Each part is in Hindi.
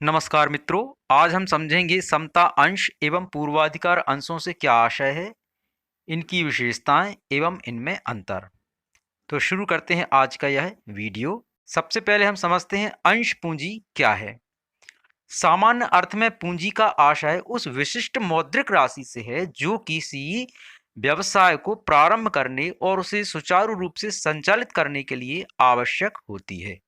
नमस्कार मित्रों, आज हम समझेंगे समता अंश एवं पूर्वाधिकार अंशों से क्या आशय है, इनकी विशेषताएं एवं इनमें अंतर। तो शुरू करते हैं आज का यह वीडियो। सबसे पहले हम समझते हैं अंश पूंजी क्या है। सामान्य अर्थ में पूंजी का आशय उस विशिष्ट मौद्रिक राशि से है जो किसी व्यवसाय को प्रारंभ करने और उसे सुचारू रूप से संचालित करने के लिए आवश्यक होती है।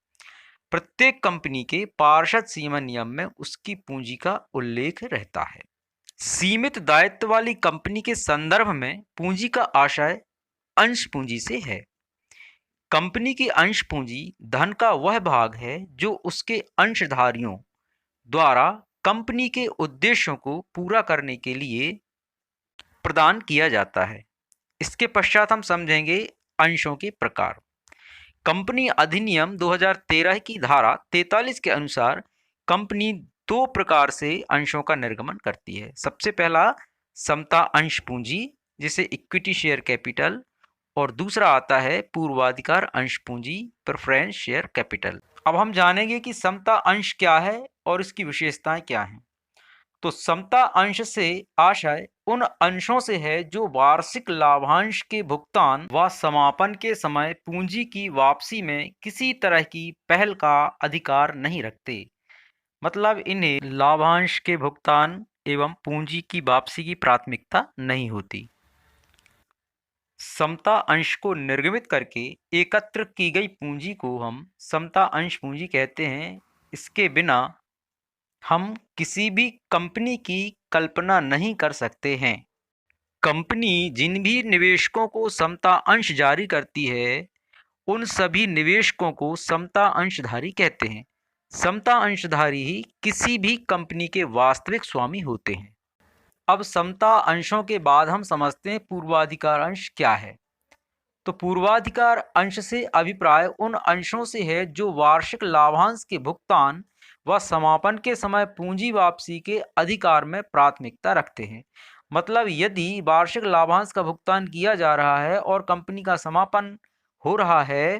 प्रत्येक कंपनी के पार्षद सीमा नियम में उसकी पूंजी का उल्लेख रहता है। सीमित दायित्व वाली कंपनी के संदर्भ में पूंजी का आशय अंश पूंजी से है। कंपनी की अंश पूंजी धन का वह भाग है जो उसके अंशधारियों द्वारा कंपनी के उद्देश्यों को पूरा करने के लिए प्रदान किया जाता है। इसके पश्चात हम समझेंगे अंशों के प्रकार। कंपनी अधिनियम 2013 की धारा 43 के अनुसार कंपनी दो प्रकार से अंशों का निर्गमन करती है। सबसे पहला समता अंश पूंजी जिसे इक्विटी शेयर कैपिटल, और दूसरा आता है पूर्वाधिकार अंश पूंजी प्रेफरेंस शेयर कैपिटल। अब हम जानेंगे कि समता अंश क्या है और इसकी विशेषताएं क्या हैं। तो समता अंश से आशय उन अंशों से है जो वार्षिक लाभांश के भुगतान व समापन के समय पूंजी की वापसी में किसी तरह की पहल का अधिकार नहीं रखते। मतलब इन्हें लाभांश के भुगतान एवं पूंजी की वापसी की प्राथमिकता नहीं होती। समता अंश को निर्गमित करके एकत्र की गई पूंजी को हम समता अंश पूंजी कहते हैं। इसके बिना हम किसी भी कंपनी की कल्पना नहीं कर सकते हैं। कंपनी जिन भी निवेशकों को समता अंश जारी करती है उन सभी निवेशकों को समता अंशधारी कहते हैं। समता अंशधारी ही किसी भी कंपनी के वास्तविक स्वामी होते हैं। अब समता अंशों के बाद हम समझते हैं पूर्वाधिकार अंश क्या है। तो पूर्वाधिकार अंश से अभिप्राय उन अंशों से है जो वार्षिक लाभांश के भुगतान व समापन के समय पूंजी वापसी के अधिकार में प्राथमिकता रखते हैं। मतलब यदि वार्षिक लाभांश का भुगतान किया जा रहा है और कंपनी का समापन हो रहा है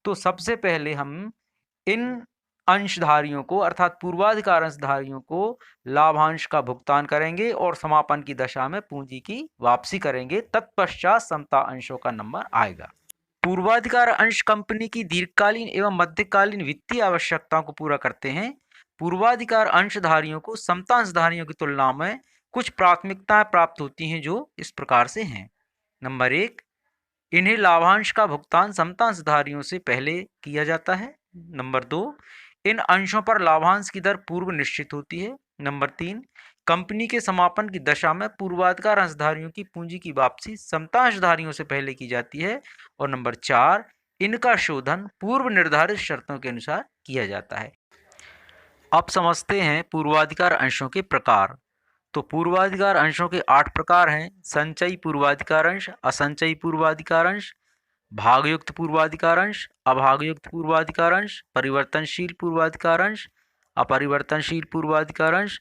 तो सबसे पहले हम इन अंशधारियों को अर्थात पूर्वाधिकार अंशधारियों को लाभांश का भुगतान करेंगे और समापन की दशा में पूंजी की वापसी करेंगे। तत्पश्चात समता अंशों का नंबर आएगा। पूर्वाधिकार अंश कंपनी की दीर्घकालीन एवं मध्यकालीन वित्तीय आवश्यकताओं को पूरा करते हैं। पूर्वाधिकार अंशधारियों को समता अंशधारियों की तुलना में कुछ प्राथमिकताएं प्राप्त होती हैं जो इस प्रकार से हैं। नंबर 1, इन्हें लाभांश का भुगतान समता अंशधारियों से पहले किया जाता है। नंबर 2, इन अंशों पर लाभांश की दर पूर्व निश्चित होती है। नंबर 3, कंपनी के समापन की दशा में पूर्वाधिकार अंशधारियों की पूंजी की वापसी समता अंशधारियों से पहले की जाती है। और नंबर 4, इनका शोधन पूर्व निर्धारित शर्तों के अनुसार किया जाता है। अब समझते हैं पूर्वाधिकार अंशों के प्रकार। तो पूर्वाधिकार अंशों के 8 प्रकार हैं। संचयी पूर्वाधिकार अंश, असंचयी पूर्वाधिकार अंश, भागयुक्त पूर्वाधिकार अंश, अभागयुक्त पूर्वाधिकार अंश, परिवर्तनशील पूर्वाधिकार अंश, अपरिवर्तनशील पूर्वाधिकार अंश,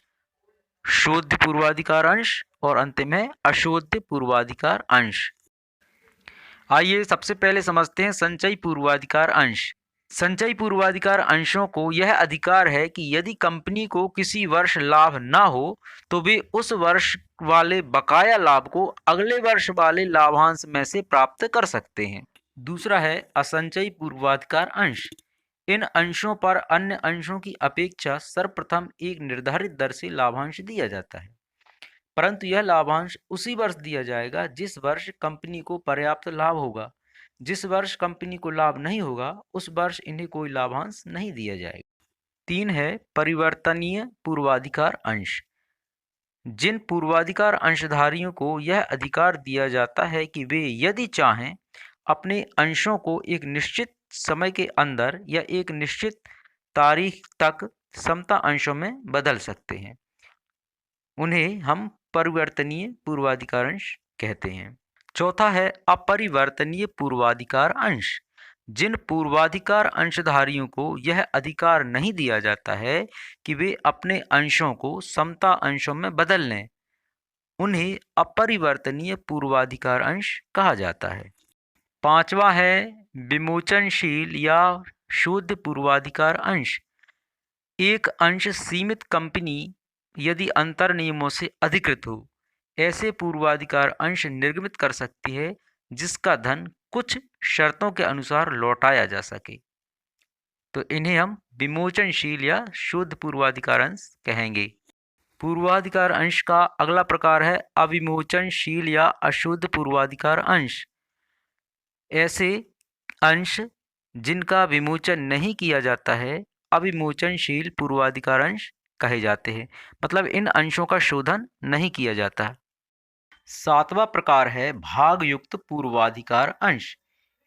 शोध्य पूर्वाधिकार अंश और अंतिम है अशोध्य पूर्वाधिकार अंश। आइए सबसे पहले समझते हैं संचयी पूर्वाधिकार अंश। संचयी पूर्वाधिकार अंशों को यह अधिकार है कि यदि कंपनी को किसी वर्ष लाभ न हो तो वे उस वर्ष वाले बकाया लाभ को अगले वर्ष वाले लाभांश में से प्राप्त कर सकते हैं। दूसरा है असंचयी पूर्वाधिकार अंश। इन अंशों पर अन्य अंशों की अपेक्षा सर्वप्रथम एक निर्धारित दर से लाभांश दिया जाता है, परंतु यह लाभांश उसी वर्ष दिया जाएगा जिस वर्ष कंपनी को पर्याप्त लाभ होगा। जिस वर्ष कंपनी को लाभ नहीं होगा उस वर्ष इन्हें कोई लाभांश नहीं दिया जाएगा। 3 है परिवर्तनीय पूर्वाधिकार अंश। जिन पूर्वाधिकार अंशधारियों को यह अधिकार दिया जाता है कि वे यदि चाहें अपने अंशों को एक निश्चित समय के अंदर या एक निश्चित तारीख तक समता अंशों में बदल सकते हैं, उन्हें हम परिवर्तनीय पूर्वाधिकार अंश कहते हैं। चौथा है अपरिवर्तनीय पूर्वाधिकार अंश। जिन पूर्वाधिकार अंशधारियों को यह अधिकार नहीं दिया जाता है कि वे अपने अंशों को समता अंशों में बदल लें, उन्हें अपरिवर्तनीय पूर्वाधिकार अंश कहा जाता है। पांचवा है विमोचनशील या शुद्ध पूर्वाधिकार अंश। एक अंश सीमित कंपनी यदि अंतर नियमों से अधिकृत हो, ऐसे पूर्वाधिकार अंश निर्गमित कर सकती है जिसका धन कुछ शर्तों के अनुसार लौटाया जा सके। तो इन्हें हम विमोचनशील या शुद्ध पूर्वाधिकार अंश कहेंगे। पूर्वाधिकार अंश का अगला प्रकार है अविमोचनशील या अशुद्ध पूर्वाधिकार अंश। ऐसे अंश जिनका विमोचन नहीं किया जाता है अविमोचनशील पूर्वाधिकार अंश कहे जाते हैं, मतलब इन अंशों का शोधन नहीं किया जाता। सातवां प्रकार है भागयुक्त पूर्वाधिकार अंश।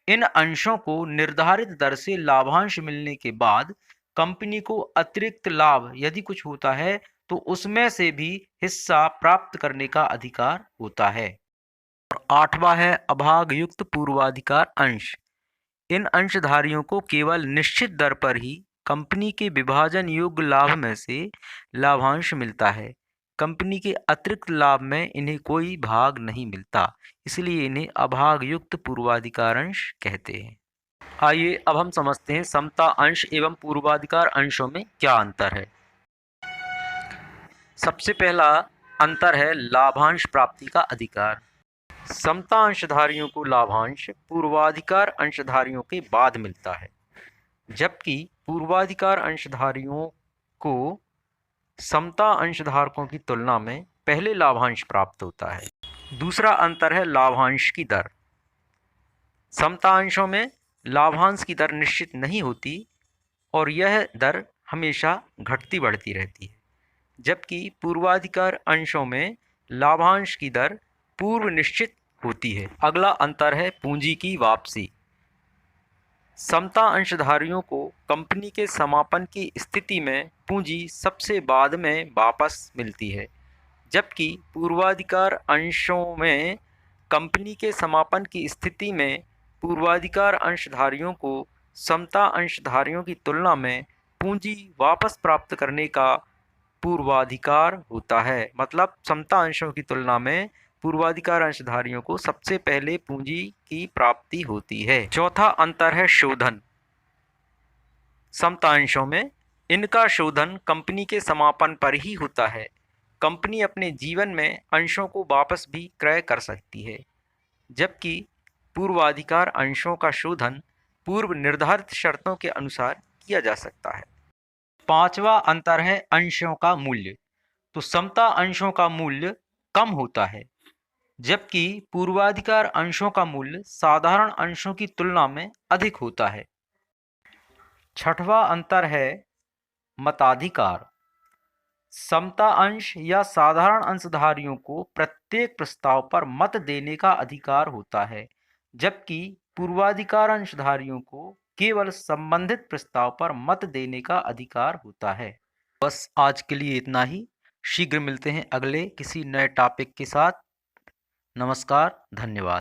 इन अंशों को निर्धारित दर से लाभांश मिलने के बाद कंपनी को अतिरिक्त लाभ यदि कुछ होता है तो उसमें से भी हिस्सा प्राप्त करने का अधिकार होता है। और आठवां है अभागयुक्त पूर्वाधिकार अंश। इन अंशधारियों को केवल निश्चित दर पर ही कंपनी के विभाजन योग्य लाभ में से लाभांश मिलता है। कंपनी के अतिरिक्त लाभ में इन्हें कोई भाग नहीं मिलता, इसलिए इन्हें अभागयुक्त पूर्वाधिकार अंश कहते हैं। आइए अब हम समझते हैं समता अंश एवं पूर्वाधिकार अंशों में क्या अंतर है। सबसे पहला अंतर है लाभांश प्राप्ति का अधिकार। समता अंशधारियों को लाभांश पूर्वाधिकार अंशधारियों के बाद मिलता है, जबकि पूर्वाधिकार अंशधारियों को समता अंशधारकों की तुलना में पहले लाभांश प्राप्त होता है। दूसरा अंतर है लाभांश की दर। समता अंशों में लाभांश की दर निश्चित नहीं होती और यह दर हमेशा घटती बढ़ती रहती है, जबकि पूर्वाधिकार अंशों में लाभांश की दर पूर्व निश्चित होती है। अगला अंतर है पूंजी की वापसी। समता अंशधारियों को कंपनी के समापन की स्थिति में पूंजी सबसे बाद में वापस मिलती है, जबकि पूर्वाधिकार अंशों में कंपनी के समापन की स्थिति में पूर्वाधिकार अंशधारियों को समता अंशधारियों की तुलना में पूंजी वापस प्राप्त करने का पूर्वाधिकार होता है। मतलब समता अंशों की तुलना में पूर्वाधिकार अंशधारियों को सबसे पहले पूंजी की प्राप्ति होती है। चौथा अंतर है शोधन। समता अंशों में इनका शोधन कंपनी के समापन पर ही होता है। कंपनी अपने जीवन में अंशों को वापस भी क्रय कर सकती है, जबकि पूर्वाधिकार अंशों का शोधन पूर्व निर्धारित शर्तों के अनुसार किया जा सकता है। पांचवा अंतर है अंशों का मूल्य। तो समता अंशों का मूल्य कम होता है, जबकि पूर्वाधिकार अंशों का मूल्य साधारण अंशों की तुलना में अधिक होता है। छठवां अंतर है मताधिकार। समता अंश या साधारण अंशधारियों को प्रत्येक प्रस्ताव पर मत देने का अधिकार होता है, जबकि पूर्वाधिकार अंशधारियों को केवल संबंधित प्रस्ताव पर मत देने का अधिकार होता है। बस आज के लिए इतना ही। शीघ्र मिलते हैं अगले किसी नए टॉपिक के साथ। नमस्कार, धन्यवाद।